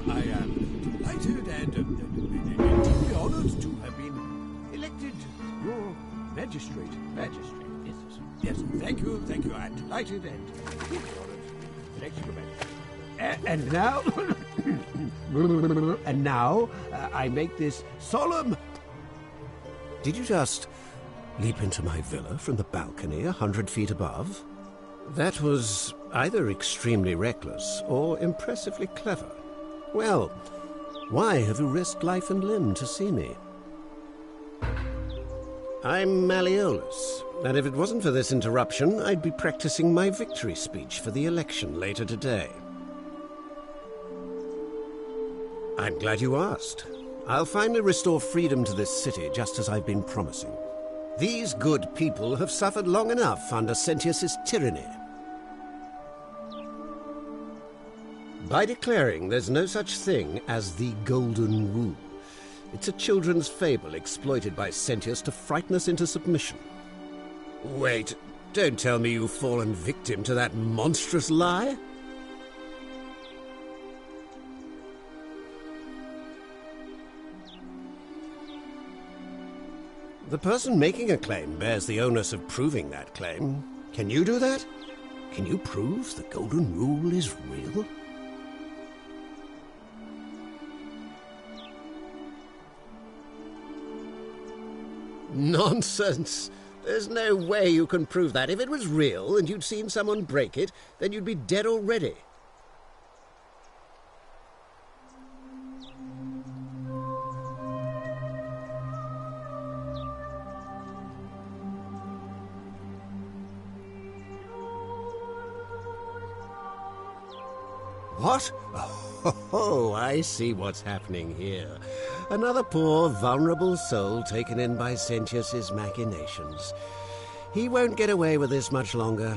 I am delighted and deeply honored to have been elected your magistrate. Magistrate, yes. Yes, thank you. I am delighted and deeply honored to elect you magistrate. And now, I make this solemn... Did you just leap into my villa from the balcony 100 feet above? That was either extremely reckless or impressively clever. Well, why have you risked life and limb to see me? I'm Malleolus, and if it wasn't for this interruption, I'd be practicing my victory speech for the election later today. I'm glad you asked. I'll finally restore freedom to this city, just as I've been promising. These good people have suffered long enough under Sentius's tyranny. By declaring there's no such thing as the Golden Rule, it's a children's fable exploited by Sentius to frighten us into submission. Wait, don't tell me you've fallen victim to that monstrous lie? The person making a claim bears the onus of proving that claim. Can you do that? Can you prove the Golden Rule is real? Nonsense! There's no way you can prove that. If it was real and you'd seen someone break it, then you'd be dead already. What? Oh, I see what's happening here. Another poor, vulnerable soul taken in by Sentius's machinations. He won't get away with this much longer.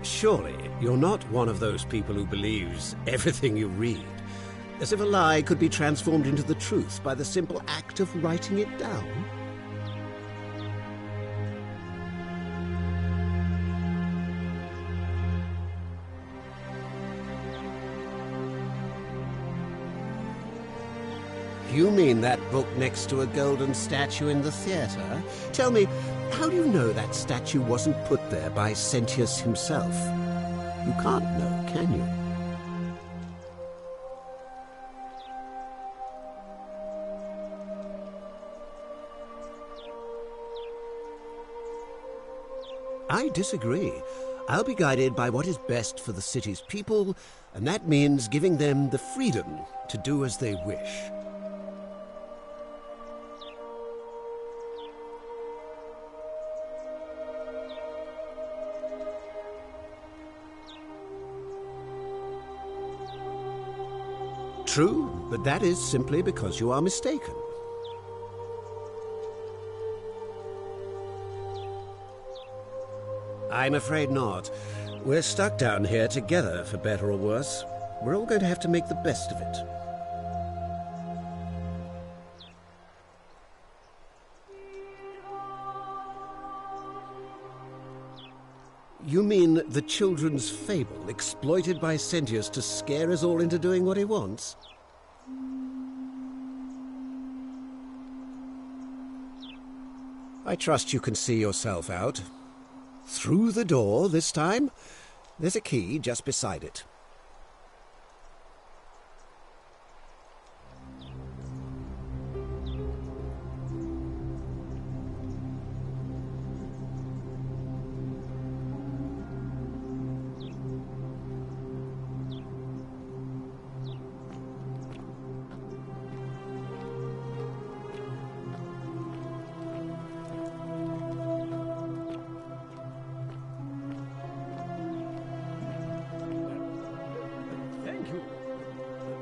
Surely, you're not one of those people who believes everything you read, as if a lie could be transformed into the truth by the simple act of writing it down? You mean that book next to a golden statue in the theater? Tell me, how do you know that statue wasn't put there by Sentius himself? You can't know, can you? I disagree. I'll be guided by what is best for the city's people, and that means giving them the freedom to do as they wish. True, but that is simply because you are mistaken. I'm afraid not. We're stuck down here together, for better or worse. We're all going to have to make the best of it. You mean the children's fable exploited by Sentius to scare us all into doing what he wants? I trust you can see yourself out. Through the door this time? There's a key just beside it.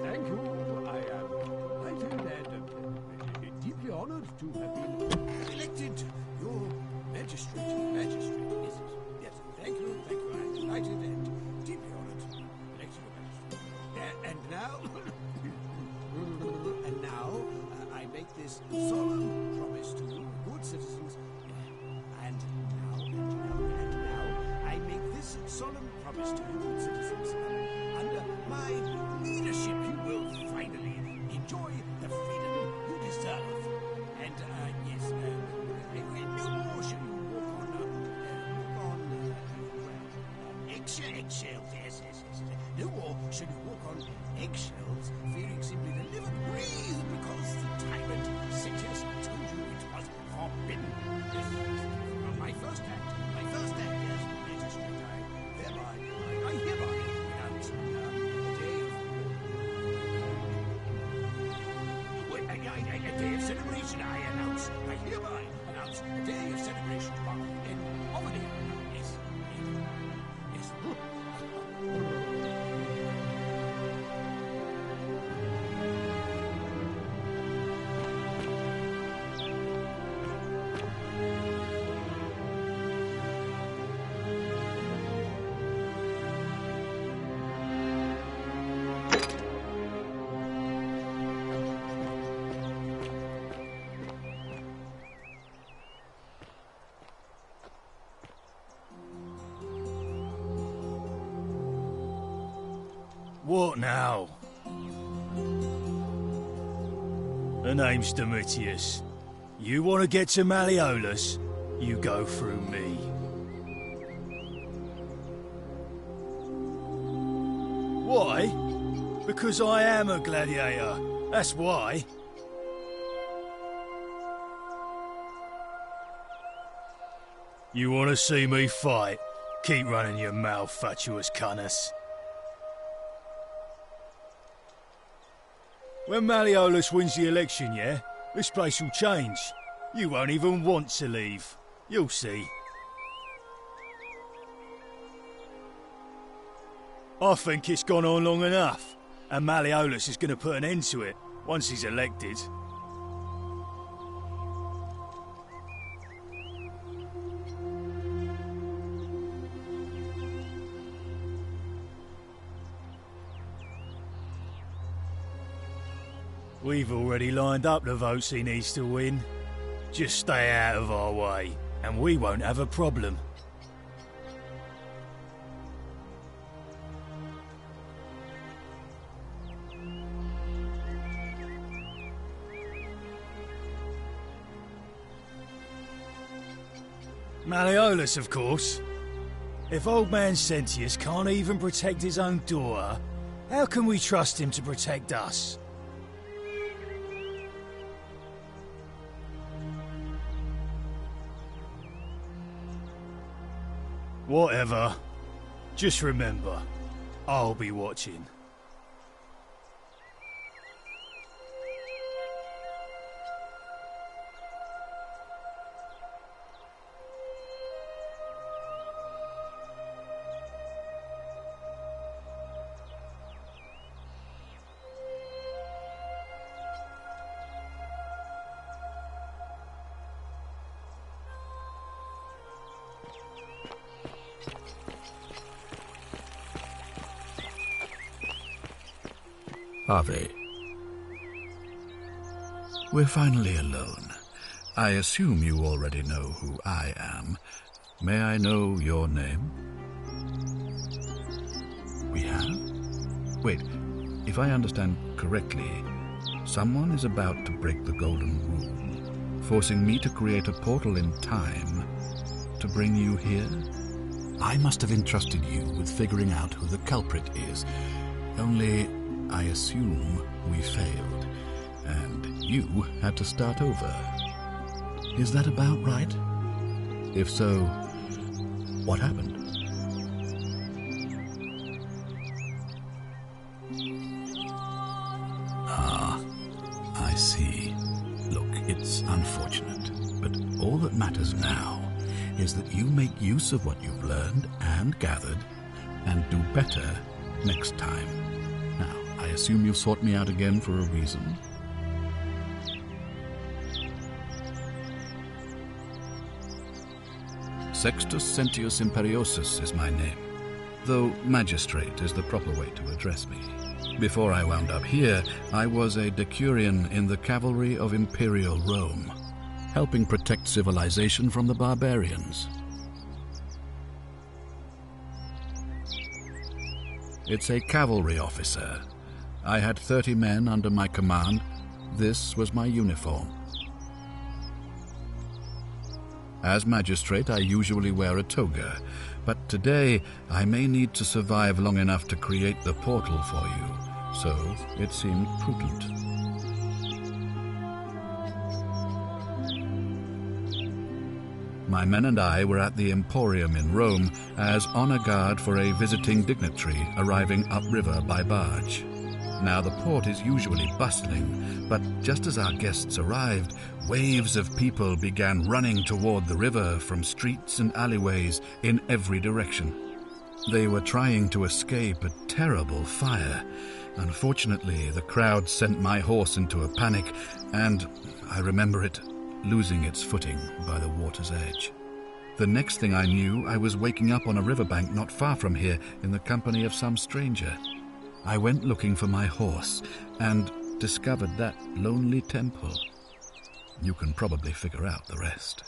Thank you. I am delighted and deeply honored to have been elected your magistrate. Yes, thank you. I am delighted and deeply honored to elect your magistrate. And now, I make this solemn promise to you, good citizens. And now Mr. Good citizens. Under my leadership, you will finally enjoy the freedom you deserve. And, yes, no more shall you walk on eggshells, yes. No more shall you walk on eggshells, fearing simply to live and breathe because the tyrant Sentius told you it was forbidden. Yes, from my first act, yes, magistrate, I hereby announce a day of celebration. I hereby announce a day of celebration to mark the end of an era. Yes. What now? The name's Domitius. You want to get to Malleolus? You go through me. Why? Because I am a gladiator. That's why. You want to see me fight? Keep running your mouth, fatuous cunners. When Malleolus wins the election, yeah? This place will change. You won't even want to leave. You'll see. I think it's gone on long enough, and Malleolus is going to put an end to it once he's elected. We've already lined up the votes he needs to win. Just stay out of our way, and we won't have a problem. Malleolus, of course. If old man Sentius can't even protect his own daughter, how can we trust him to protect us? Whatever. Just remember, I'll be watching. Harvey. We're finally alone. I assume you already know who I am. May I know your name? We have? Wait, if I understand correctly, someone is about to break the Golden Rule, forcing me to create a portal in time to bring you here? I must have entrusted you with figuring out who the culprit is. Only I assume we failed, and you had to start over. Is that about right? If so, what happened? Ah, I see. Look, it's unfortunate, but all that matters now is that you make use of what you've learned and gathered, and do better next time. Now, I assume you sought me out again for a reason. Sextus Sentius Imperiosus is my name, though magistrate is the proper way to address me. Before I wound up here, I was a decurion in the cavalry of Imperial Rome, helping protect civilization from the barbarians. It's a cavalry officer. I had 30 men under my command. This was my uniform. As magistrate, I usually wear a toga, but today I may need to survive long enough to create the portal for you, so it seemed prudent. My men and I were at the Emporium in Rome as honor guard for a visiting dignitary arriving upriver by barge. Now, the port is usually bustling, but just as our guests arrived, waves of people began running toward the river from streets and alleyways in every direction. They were trying to escape a terrible fire. Unfortunately, the crowd sent my horse into a panic, and I remember it losing its footing by the water's edge. The next thing I knew, I was waking up on a riverbank not far from here in the company of some stranger. I went looking for my horse and discovered that lonely temple. You can probably figure out the rest.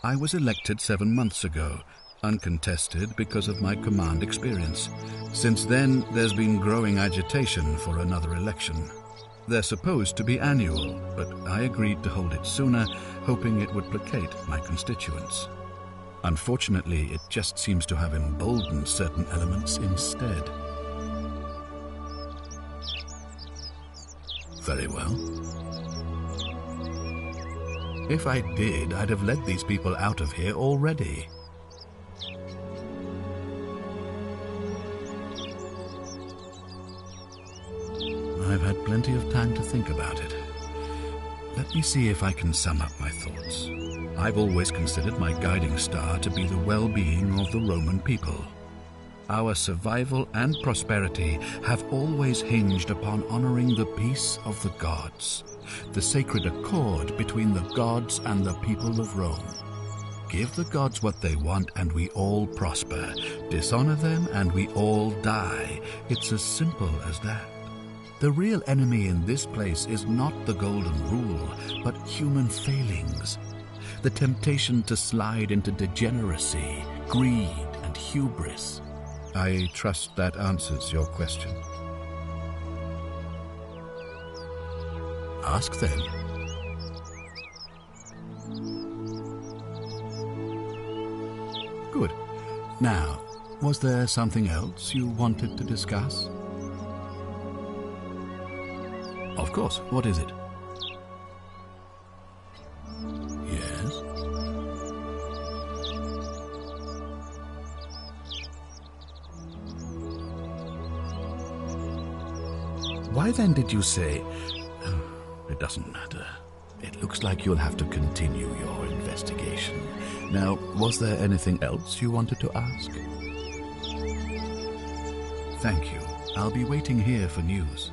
I was elected 7 months ago, uncontested because of my command experience. Since then, there's been growing agitation for another election. They're supposed to be annual, but I agreed to hold it sooner, hoping it would placate my constituents. Unfortunately, it just seems to have emboldened certain elements instead. Very well. If I did, I'd have led these people out of here already. I've had plenty of time to think about it. Let me see if I can sum up my thoughts. I've always considered my guiding star to be the well-being of the Roman people. Our survival and prosperity have always hinged upon honoring the peace of the gods, the sacred accord between the gods and the people of Rome. Give the gods what they want and we all prosper. Dishonor them and we all die. It's as simple as that. The real enemy in this place is not the golden rule, but human failings. The temptation to slide into degeneracy, greed, and hubris. I trust that answers your question. Ask then. Good. Now, was there something else you wanted to discuss? Of course. What is it? Yes? Why then did you say... Oh, it doesn't matter. It looks like you'll have to continue your investigation. Now, was there anything else you wanted to ask? Thank you. I'll be waiting here for news.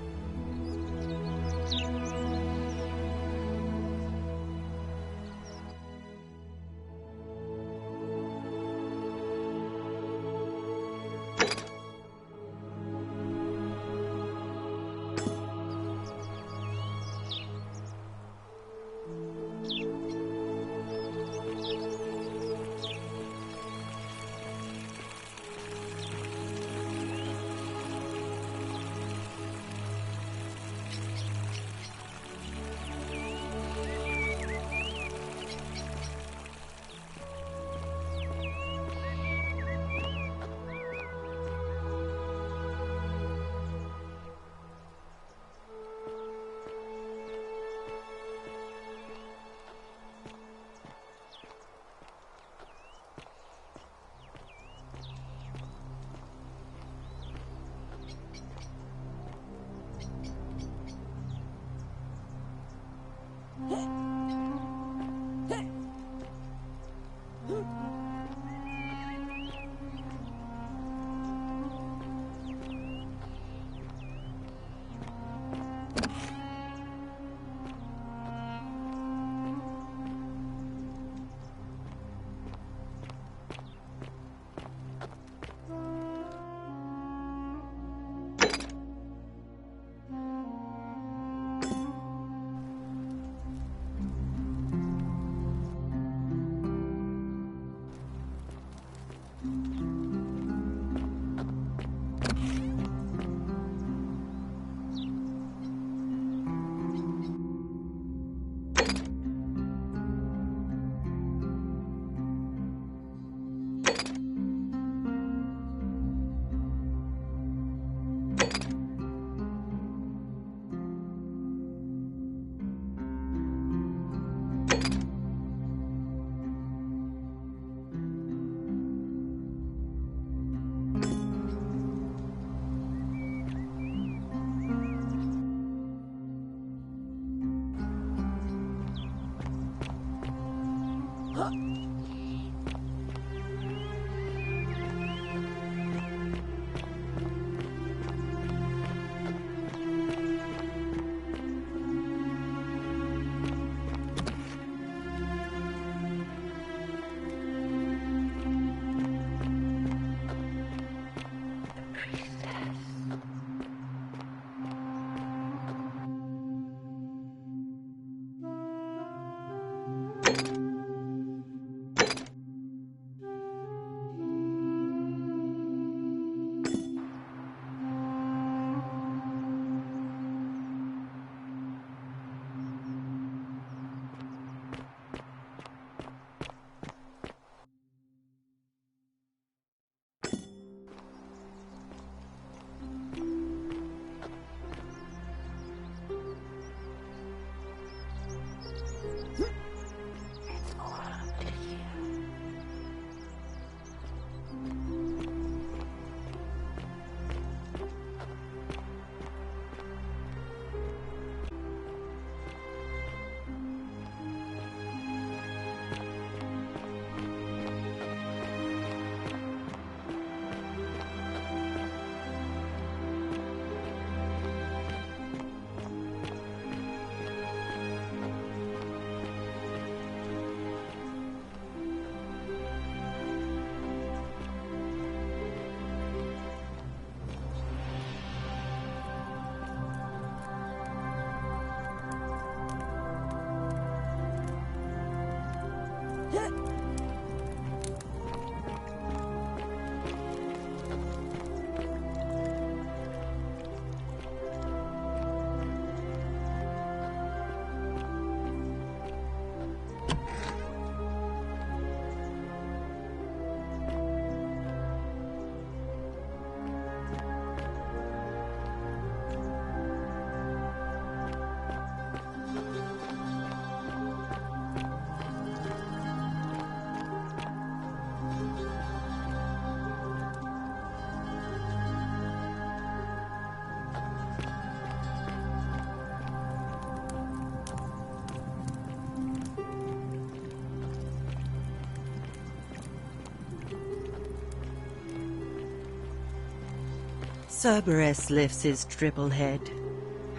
Cerberus lifts his triple head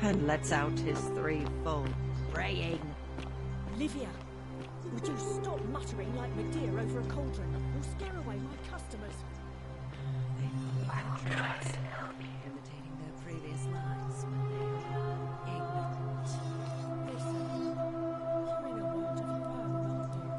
and lets out his threefold braying. Livia, would you stop muttering like Medea over a cauldron? You'll scare away my customers. They know androids imitating their previous lives when they are ignorant. Listen, you're in a world of your own, aren't you?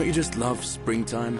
Don't you just love springtime?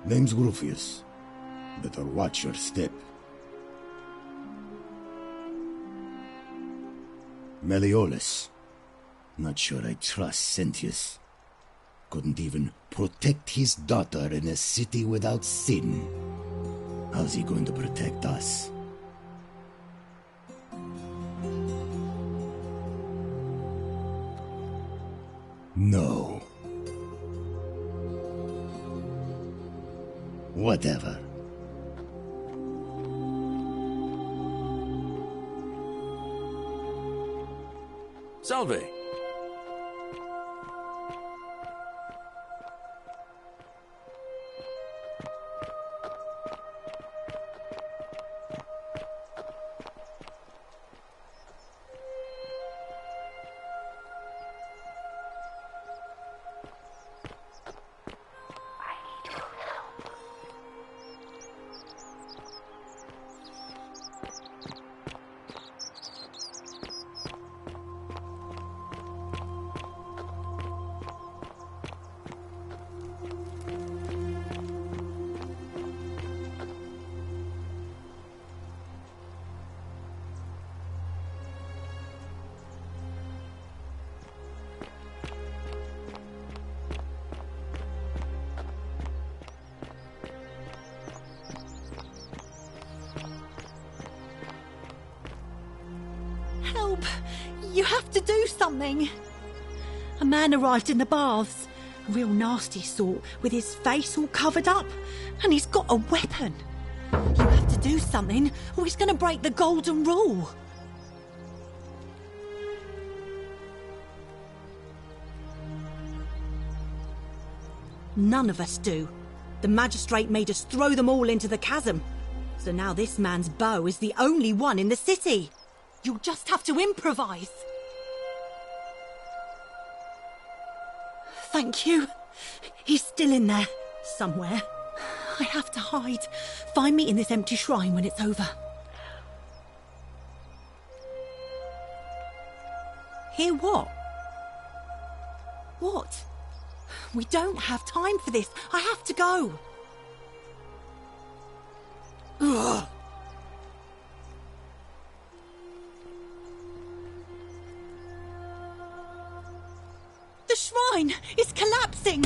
Name's Gruffius. Better watch your step. Meliodas. Not sure I trust Sentius. Couldn't even protect his daughter in a city without sin. How's he going to protect us? No. Whatever. Salve. Help! You have to do something! A man arrived in the baths. A real nasty sort, with his face all covered up. And he's got a weapon. You have to do something, or he's going to break the golden rule. None of us do. The magistrate made us throw them all into the chasm. So now this man's bow is the only one in the city. You'll just have to improvise. Thank you. He's still in there, somewhere. I have to hide. Find me in this empty shrine when it's over. Hear what? What? We don't have time for this. I have to go. Ugh. The shrine is collapsing.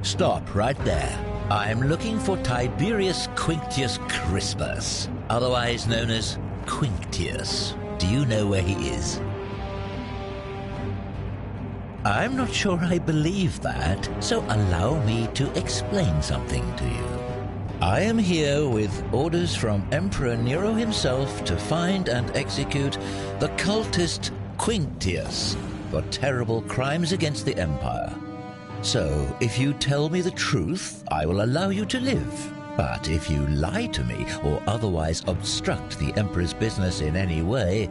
Stop right there. I'm looking for Tiberius Quinctius Crispus, otherwise known as Quinctius. Do you know where he is? I'm not sure I believe that, so allow me to explain something to you. I am here with orders from Emperor Nero himself to find and execute the cultist Quinctius for terrible crimes against the Empire. So, if you tell me the truth, I will allow you to live. But if you lie to me or otherwise obstruct the Emperor's business in any way,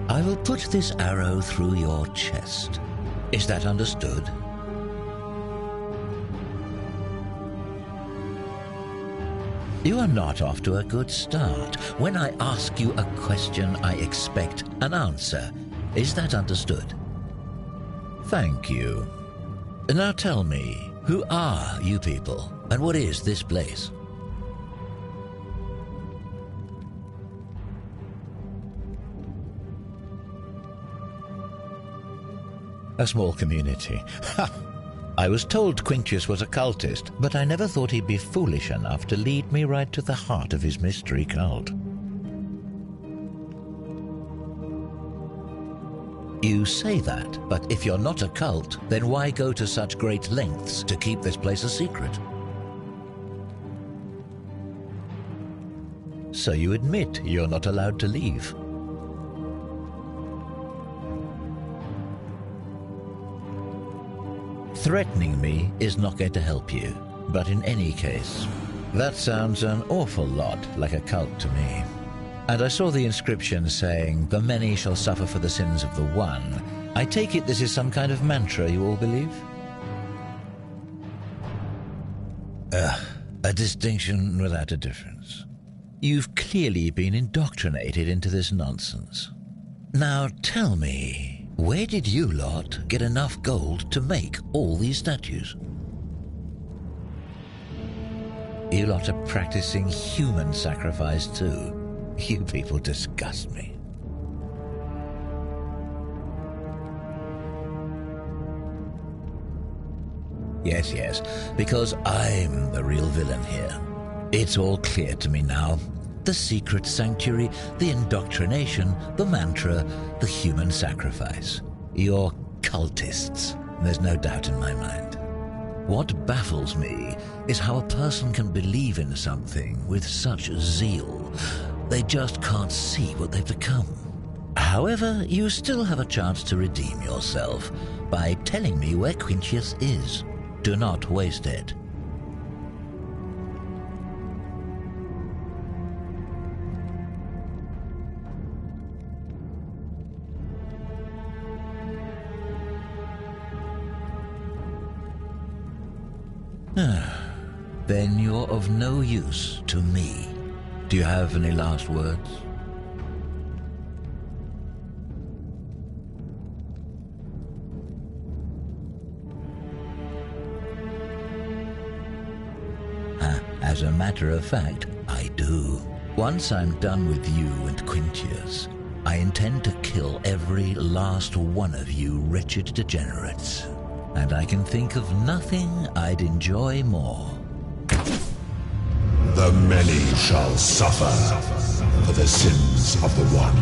I will put this arrow through your chest. Is that understood? You are not off to a good start. When I ask you a question, I expect an answer. Is that understood? Thank you. Now tell me, who are you people, and what is this place? A small community. Ha! I was told Quintius was a cultist, but I never thought he'd be foolish enough to lead me right to the heart of his mystery cult. You say that, but if you're not a cult, then why go to such great lengths to keep this place a secret? So you admit you're not allowed to leave. Threatening me is not going to help you, but in any case, that sounds an awful lot like a cult to me. And I saw the inscription saying, "The many shall suffer for the sins of the one." I take it this is some kind of mantra you all believe? A distinction without a difference. You've clearly been indoctrinated into this nonsense. Now tell me, where did you lot get enough gold to make all these statues? You lot are practicing human sacrifice too. You people disgust me. Yes, because I'm the real villain here. It's all clear to me now. The secret sanctuary, the indoctrination, the mantra, the human sacrifice. You're cultists, there's no doubt in my mind. What baffles me is how a person can believe in something with such zeal. They just can't see what they've become. However, you still have a chance to redeem yourself by telling me where Quintius is. Do not waste it. Then you're of no use to me. Do you have any last words? As a matter of fact, I do. Once I'm done with you and Quintius, I intend to kill every last one of you wretched degenerates. And I can think of nothing I'd enjoy more. The many shall suffer for the sins of the one.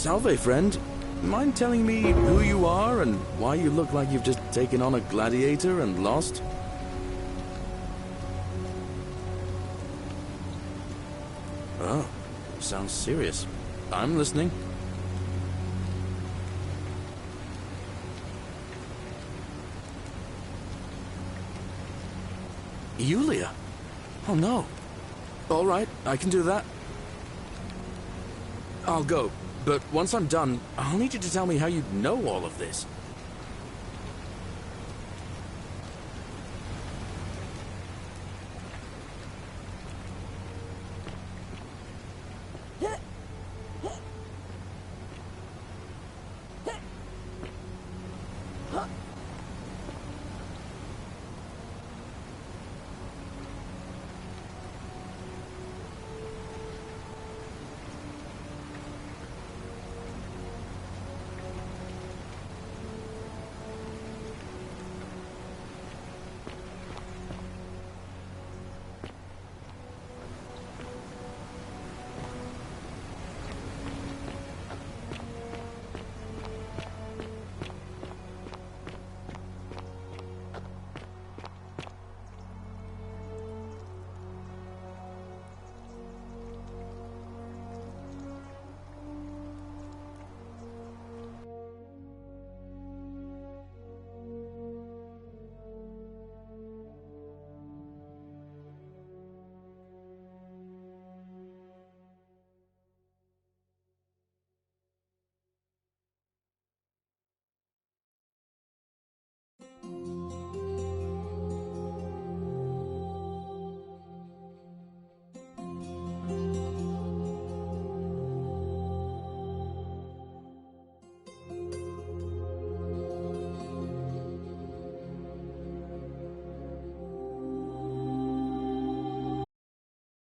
Salve, friend. mind telling me who you are and why you look like you've just taken on a gladiator and lost? Oh, sounds serious. I'm listening. Yulia? Oh no. All right, I can do that. I'll go, but once I'm done, I'll need you to tell me how you know all of this.